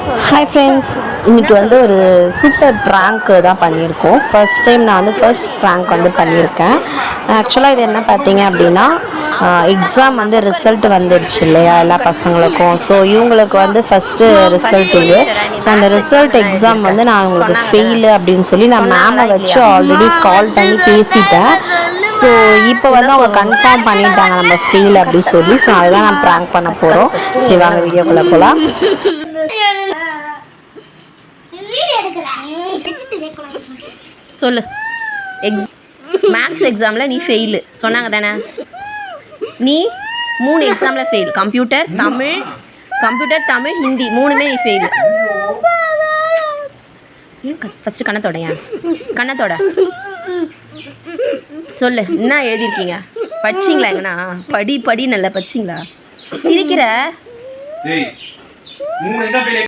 Hi friends, இன்றைக்கி வந்து ஒரு சூப்பர் ப்ராங்க்கு தான் பண்ணியிருக்கோம். ஃபர்ஸ்ட் டைம் நான் வந்து ஃபர்ஸ்ட் ப்ராங்க் வந்து பண்ணியிருக்கேன். ஆக்சுவலாக இது என்ன பார்த்தீங்க அப்படின்னா, எக்ஸாம் வந்து ரிசல்ட் வந்துடுச்சு இல்லையா எல்லா பசங்களுக்கும். ஸோ இவங்களுக்கு வந்து ஃபஸ்ட்டு ரிசல்ட் இது. ஸோ அந்த ரிசல்ட் எக்ஸாம் வந்து நான் உங்களுக்கு ஃபெயிலு அப்படின்னு சொல்லி நான் மேமை வச்சு ஆல்ரெடி கால் பண்ணி பேசிட்டேன். ஸோ இப்போ வந்து அவங்க கன்ஃபார்ம் பண்ணிட்டாங்க நம்ம ஃபெயில் அப்படின்னு சொல்லி. ஸோ அதுதான் நான் ப்ராங்க் பண்ண போகிறோம். சரி வாங்க வீடியோக்குள்ளே போகலாம். சொல்லு. மேக்ஸ் எக்ஸாமில் நீ ஃபெயிலு சொன்னாங்க தானே? நீ 3 எக்ஸாமில் ஃபெயில். கம்ப்யூட்டர், தமிழ், ஹிந்தி 3மே நீ ஃபெயிலு. ஃபஸ்ட்டு கண்ணத்தோட சொல்லு, என்ன எழுதியிருக்கீங்க? படிச்சிங்களா? எங்கண்ணா படி நல்லா படிச்சிங்களா? சிரிக்கிற